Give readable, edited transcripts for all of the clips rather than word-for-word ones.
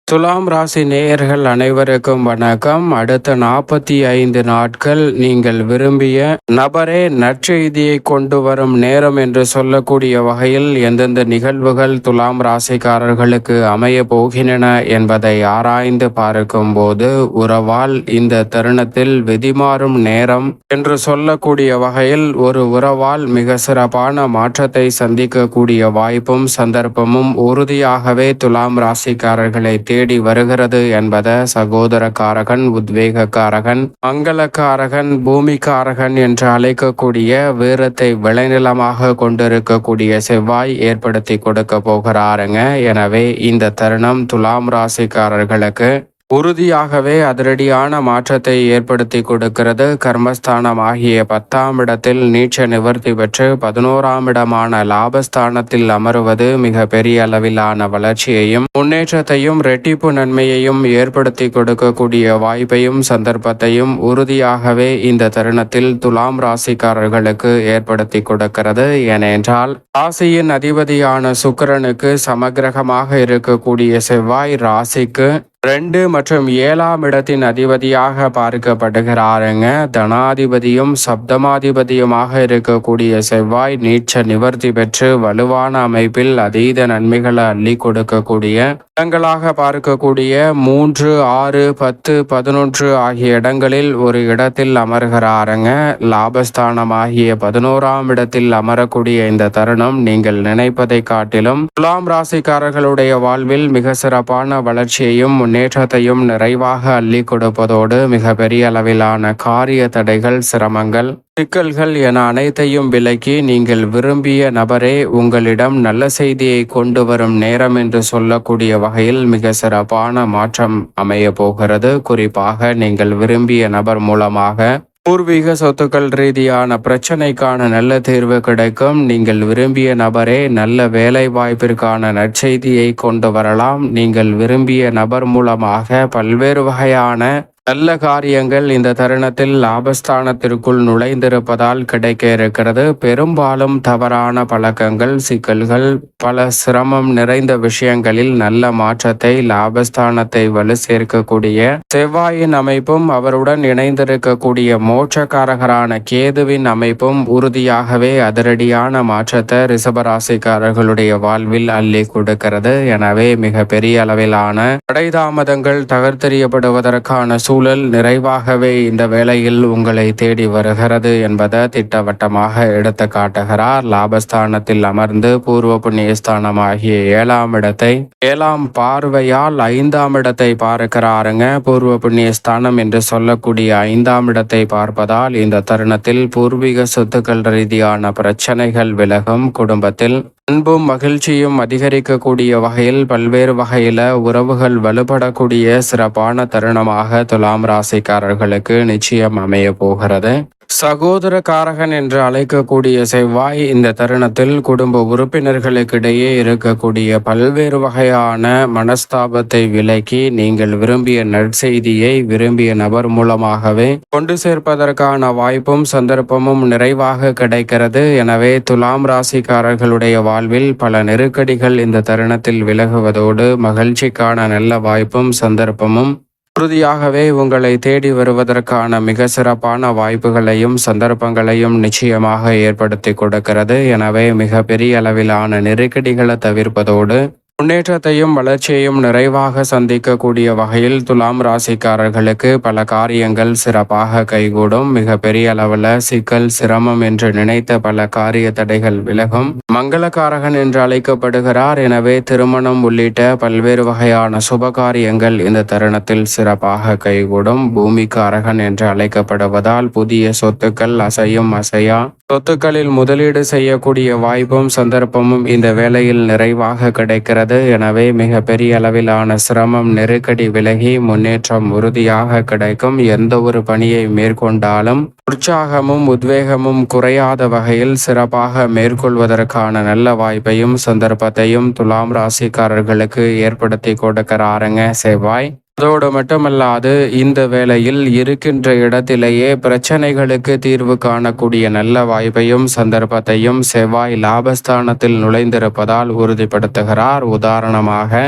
துலாம் ராசி நேயர்கள் அனைவருக்கும் வணக்கம். அடுத்த 45 நாட்கள் நீங்கள் விரும்பிய நபரே நற்செய்தியை கொண்டு வரும் நேரம் என்று சொல்லக்கூடிய வகையில் எந்தெந்த நிகழ்வுகள் துலாம் ராசிக்காரர்களுக்கு அமைய போகின்றன என்பதை ஆராய்ந்து பார்க்கும் போது உறவால் இந்த தருணத்தில் விதிமாறும் நேரம் என்று சொல்லக்கூடிய வகையில் ஒரு உறவால் மிக சிறப்பான மாற்றத்தை சந்திக்கக்கூடிய வாய்ப்பும் சந்தர்ப்பமும் உறுதியாகவே துலாம் ராசிக்காரர்களை தேடி வருகிறது என்பத சகோதரக்காரகன், உத்வேகக்காரகன், மங்களக்காரகன், பூமிக்காரகன் என்று அழைக்கக்கூடிய வீரத்தை விளைநிலமாக கொண்டிருக்கக்கூடிய செவ்வாய் ஏற்படுத்தி கொடுக்க போகிறாருங்க. எனவே இந்த தருணம் துலாம் ராசிக்காரர்களுக்கு உறுதியாகவே அதிரடியான மாற்றத்தை ஏற்படுத்தி கொடுக்கிறது. கர்மஸ்தானம் ஆகிய 10ஆம் இடத்தில் நீச்ச நிவர்த்தி பெற்று 11ஆம் இடமான லாபஸ்தானத்தில் அமருவது மிக பெரிய அளவிலான வளர்ச்சியையும் முன்னேற்றத்தையும் ரெட்டிப்பு நன்மையையும் ஏற்படுத்தி கொடுக்கக்கூடிய வாய்ப்பையும் சந்தர்ப்பத்தையும் உறுதியாகவே இந்த தருணத்தில் துலாம் ராசிக்காரர்களுக்கு ஏற்படுத்தி கொடுக்கிறது. ஏனென்றால் ராசியின் அதிபதியான சுக்கிரனுக்கு சமகிரகமாக இருக்கக்கூடிய செவ்வாய் ராசிக்கு 2 மற்றும் 7ஆம் இடத்தின் அதிபதியாக பார்க்கப்படுகிறாருங்க. தனாதிபதியும் சப்தமாதிபதியுமாக இருக்கக்கூடிய செவ்வாய் நீச்ச நிவர்த்தி பெற்று வலுவான அமைப்பில் அதீத நன்மைகளை அள்ளி கொடுக்கக்கூடிய இடங்களாக பார்க்கக்கூடிய 3, 6, 10, 11 ஆகிய இடங்களில் ஒரு இடத்தில் அமர்கிறாருங்க. லாபஸ்தானம் ஆகிய 11ஆம் இடத்தில் அமரக்கூடிய இந்த தருணம் நீங்கள் நினைப்பதை காட்டிலும் துலாம் ராசிக்காரர்களுடைய வாழ்வில் மிக சிறப்பான வளர்ச்சியையும் முன்னேற்றத்தையும் நிறைவாக அள்ளி கொடுப்பதோடு மிக பெரிய அளவிலான காரிய தடைகள், சிரமங்கள், சிக்கல்கள் என அனைத்தையும் விலக்கி நீங்கள் விரும்பிய நபரே உங்களிடம் நல்ல செய்தியை கொண்டு வரும் நேரம் என்று சொல்லக்கூடிய வகையில் மிக சிறப்பான மாற்றம் அமைய போகிறது. குறிப்பாக நீங்கள் விரும்பிய நபர் மூலமாக பூர்வீக சொத்துக்கள் ரீதியான பிரச்சனைக்கான நல்ல தீர்வு கிடைக்கும். நீங்கள் விரும்பிய நபரே நல்ல வேலை வாய்ப்பிற்கான நற்செய்தியை கொண்டு வரலாம். நீங்கள் விரும்பிய நபர் மூலமாக பல்வேறு வகையான நல்ல காரியங்கள் இந்த தருணத்தில் லாபஸ்தானத்திற்குள் நுழைந்திருப்பதால் கிடைக்க இருக்கிறது. பெரும்பாலும் தவறான பழக்கங்கள், சிக்கல்கள், பல சிரமம் நிறைந்த விஷயங்களில் நல்ல மாற்றத்தை, லாபஸ்தானத்தை வலு சேர்க்கக்கூடிய செவ்வாயின் அமைப்பும் அவருடன் இணைந்திருக்கக்கூடிய மோட்சக்காரகரான கேதுவின் அமைப்பும் உறுதியாகவே அதிரடியான மாற்றத்தை ரிஷபராசிக்காரர்களுடைய வாழ்வில் அள்ளி கொடுக்கிறது. எனவே மிக பெரிய அளவிலான தடைதாமதங்கள் தகர்த்தெறியப்படுவதற்கான சூழல் நிறைவாகவே இந்த வேளையில் உங்களை தேடி வருகிறது என்பதை திட்டவட்டமாக எடுத்து காட்டுகிறார். லாபஸ்தானத்தில் அமர்ந்து பூர்வ புண்ணியஸ்தானம் ஆகிய 7ஆம் இடத்தை 7ஆம் பார்வையால் 5ஆம் இடத்தை பார்க்கிறாருங்க. பூர்வ புண்ணியஸ்தானம் என்று சொல்லக்கூடிய 5ஆம் இடத்தை பார்ப்பதால் இந்த தருணத்தில் பூர்வீக சொத்துக்கள் ரீதியான பிரச்சனைகள் விலகும். குடும்பத்தில் அன்பும் மகிழ்ச்சியும் அதிகரிக்கக்கூடிய வகையில் பல்வேறு வகையில உறவுகள் வலுப்படக்கூடிய சிறப்பான தருணமாக துலாம் ராசிக்காரர்களுக்கு நிச்சயம் அமைய போகிறது. சகோதர காரகன் என்று அழைக்கக்கூடிய செவ்வாய் இந்த தருணத்தில் குடும்ப உறுப்பினர்களுக்கிடையே இருக்கக்கூடிய பல்வேறு வகையான மனஸ்தாபத்தை விலக்கி நீங்கள் விரும்பிய நற்செய்தியை விரும்பிய நபர் மூலமாகவே கொண்டு சேர்ப்பதற்கான வாய்ப்பும் சந்தர்ப்பமும் நிறைவாக கிடைக்கிறது. எனவே துலாம் ராசிக்காரர்களுடைய வாழ்வில் பல நெருக்கடிகள் இந்த தருணத்தில் விலகுவதோடு மகிழ்ச்சிக்கான நல்ல வாய்ப்பும் சந்தர்ப்பமும் உறுதியாகவே உங்களை தேடி வருவதற்கான மிக சிறப்பான வாய்ப்புகளையும் சந்தர்ப்பங்களையும் நிச்சயமாக ஏற்படுத்தி கொடுக்கிறது. எனவே மிக பெரிய அளவிலான நெருக்கடிகளை தவிர்ப்பதோடு முன்னேற்றத்தையும் வளர்ச்சியையும் நிறைவாக சந்திக்கக்கூடிய வகையில் துலாம் ராசிக்காரர்களுக்கு பல காரியங்கள் சிறப்பாக கைகூடும். மிக பெரிய அளவில் சிக்கல், சிரமம் என்று நினைத்த பல காரிய தடைகள் விலகும். மங்களக்காரகன் என்று அழைக்கப்படுகிறார். எனவே திருமணம் உள்ளிட்ட பல்வேறு வகையான சுப காரியங்கள் இந்த தருணத்தில் சிறப்பாக கைகூடும். பூமிக்காரகன் என்று அழைக்கப்படுவதால் புதிய சொத்துக்கள், அசையும் அசையா சொத்துக்களில் முதலீடு செய்யக்கூடிய வாய்ப்பும் சந்தர்ப்பமும் இந்த வேளையில் நிறைவாக கிடைக்கிறது. எனவே மிக பெரிய அளவிலான சிரமம், நெருக்கடி விலகி முன்னேற்றம் உறுதியாக கிடைக்கும். எந்த ஒரு பணியை மேற்கொண்டாலும் உற்சாகமும் உத்வேகமும் குறையாத வகையில் சிறப்பாக மேற்கொள்வதற்கான நல்ல வாய்ப்பையும் சந்தர்ப்பத்தையும் துலாம் ராசிக்காரர்களுக்கு ஏற்படுத்தி கொடுக்கிறாருங்க செவ்வாய். அதோடு மட்டுமல்லாது இந்த வேளையில் இருக்கின்ற இடத்திலேயே பிரச்சனைகளுக்கு தீர்வு காணக்கூடிய நல்ல வாய்ப்பையும் சந்தர்ப்பத்தையும் செவ்வாய் லாபஸ்தானத்தில் நுழைந்திருப்பதால் உறுதிப்படுத்துகிறார். உதாரணமாக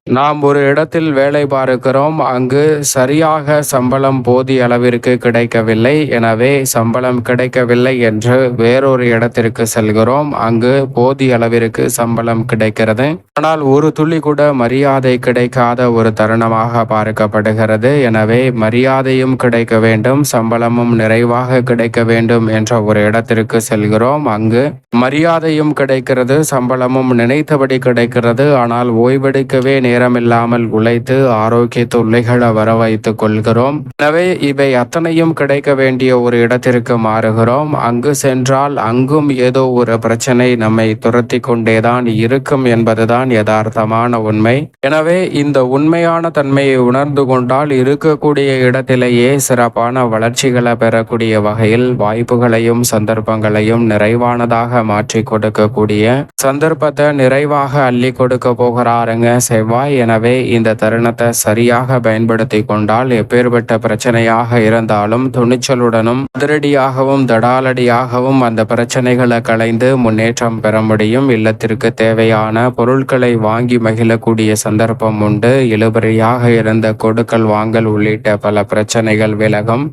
நாம் ஒரு இடத்தில் வேலை பார்க்கிறோம். அங்கு சரியாக சம்பளம் போதிய அளவிற்கு கிடைக்கவில்லை. எனவே சம்பளம் கிடைக்கவில்லை என்று வேறொரு இடத்திற்கு செல்கிறோம். அங்கு போதிய அளவிற்கு சம்பளம் கிடைக்கிறது. ஆனால் ஒரு துளி கூட மரியாதை கிடைக்காத ஒரு தருணமாக பார்க்கப்படுகிறது. எனவே மரியாதையும் கிடைக்க வேண்டும், சம்பளமும் நிறைவாக கிடைக்க வேண்டும் என்ற ஒரு இடத்திற்கு செல்கிறோம். அங்கு மரியாதையும் கிடைக்கிறது, சம்பளமும் நினைத்தபடி கிடைக்கிறது. ஆனால் ஓய்வெடுக்கவே நேரமில்லாமல் உழைத்து ஆரோக்கிய தொல்லைகளை வர வைத்துக் கொள்கிறோம். எனவே இவை அத்தனையும் கிடைக்க வேண்டிய ஒரு இடத்திற்கு மாறுகிறோம். அங்கு சென்றால் அங்கும் ஏதோ ஒரு பிரச்சனை நம்மை துரத்தி கொண்டேதான் இருக்கும் என்பதுதான் யதார்த்தமான உண்மை. எனவே இந்த உண்மையான தன்மையை உணர்ந்து கொண்டால் இருக்கக்கூடிய இடத்திலேயே சிறப்பான வளர்ச்சிகளை பெறக்கூடிய வகையில் வாய்ப்புகளையும் சந்தர்ப்பங்களையும் நிறைவானதாக மாற்றி கொடுக்கக்கூடிய சந்தர்ப்பத்தை நிறைவாக அள்ளி கொடுக்க போகிறாருங்க செவ்வாய். எனவே இந்த தருணத்தை சரியாக பயன்படுத்தி கொண்டால் எப்பேற்பட்ட பிரச்சனையாக இருந்தாலும் துணிச்சலுடனும் அதிரடியாகவும் தடாலடியாகவும் அந்த பிரச்சனைகளை களைந்து முன்னேற்றம் பெற முடியும். இல்லத்திற்கு தேவையான பொருட்களை வாங்கி மகிழக்கூடிய சந்தர்ப்பம் உண்டு. இழுபறியாக இருந்த கொடுக்கல் வாங்கல் உள்ளிட்ட பல பிரச்சனைகள் விலகும்.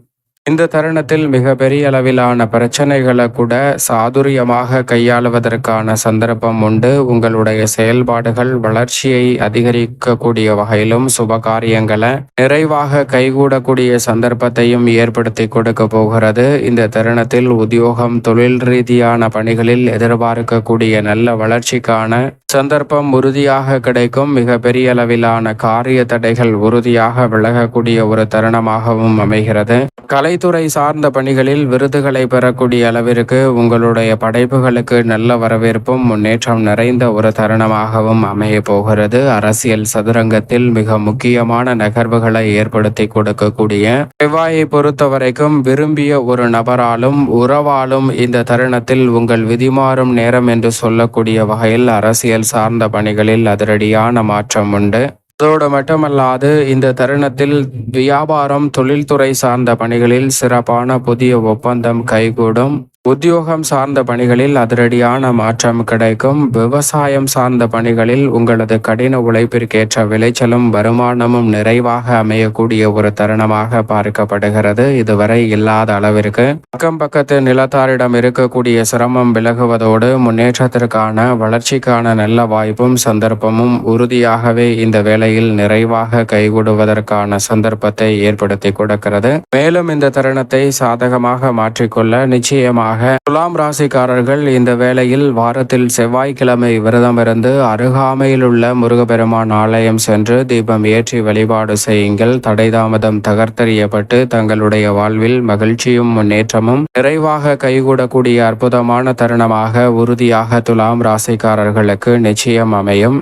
இந்த தருணத்தில் மிக பெரிய அளவிலான பிரச்சனைகளை கூட சாதுரியமாக கையாளுவதற்கான சந்தர்ப்பம் உண்டு. உங்களுடைய செயல்பாடுகள் வளர்ச்சியை அதிகரிக்கக்கூடிய வகையிலும் சுபகாரியங்களை நிறைவாக கைகூடக்கூடிய சந்தர்ப்பத்தையும் ஏற்படுத்தி கொடுக்க போகிறது. இந்த தருணத்தில் உத்தியோகம், தொழில் ரீதியான பணிகளில் எதிர்பார்க்கக்கூடிய நல்ல வளர்ச்சிக்கான சந்தர்ப்பம் உறுதியாக கிடைக்கும். மிக பெரிய அளவிலான காரிய தடைகள் உறுதியாக விலகக்கூடிய ஒரு தருணமாகவும் அமைகிறது. கலைத்துறை சார்ந்த பணிகளில் விருதுகளை பெறக்கூடிய அளவிற்கு உங்களுடைய படைப்புகளுக்கு நல்ல வரவேற்பும் முன்னேற்றம் நிறைந்த ஒரு தருணமாகவும் அமைய போகிறது. அரசியல் சதுரங்கத்தில் மிக முக்கியமான நகர்வுகளை ஏற்படுத்தி கொடுக்கக்கூடிய செவ்வாயை பொறுத்தவரைக்கும் விரும்பிய ஒரு நபராலும் உறவாலும் இந்த தருணத்தில் உங்கள் விதிமாறும் நேரம் என்று சொல்லக்கூடிய வகையில் அரசியல் சார்ந்த பணிகளில் அதிரடியான மாற்றம் உண்டு. அதோடு மட்டுமல்லாது இந்த தருணத்தில் வியாபாரம், தொழில்துறை சார்ந்த பணிகளில் சிறப்பான புதிய ஒப்பந்தம் கைகூடும். உத்தியோகம் சார்ந்த பணிகளில் அதிரடியான மாற்றம் கிடைக்கும். விவசாயம் சார்ந்த பணிகளில் உங்களது கடின உழைப்பிற்கேற்ற விளைச்சலும் வருமானமும் நிறைவாக அமையக்கூடிய ஒரு தருணமாக பார்க்கப்படுகிறது. இதுவரை இல்லாத அளவிற்கு அக்கம் பக்கத்து நிலத்தாரிடம் இருக்கக்கூடிய சிரமம் விலகுவதோடு முன்னேற்றத்திற்கான வளர்ச்சிக்கான நல்ல வாய்ப்பும் சந்தர்ப்பமும் உறுதியாகவே இந்த வேளையில் நிறைவாக கைகூடுவதற்கான சந்தர்ப்பத்தை ஏற்படுத்தி கொடுக்கிறது. மேலும் இந்த தருணத்தை சாதகமாக மாற்றிக்கொள்ள நிச்சயமாக துலாம் ராசிக்காரர்கள் இந்த வேளையில் வாரத்தில் செவ்வாய்க்கிழமை விரதமிருந்து அருகாமையில் உள்ள முருகப்பெருமான் ஆலயம் சென்று தீபம் ஏற்றி வழிபாடு செய்யுங்கள். தடைதாமதம் தகர்த்தெறியப்பட்டு தங்களுடைய வாழ்வில் மகிழ்ச்சியும் முன்னேற்றமும் நிறைவாக கைகூடக்கூடிய அற்புதமான தருணமாக உறுதியாக துலாம் ராசிக்காரர்களுக்கு நிச்சயம் அமையும்.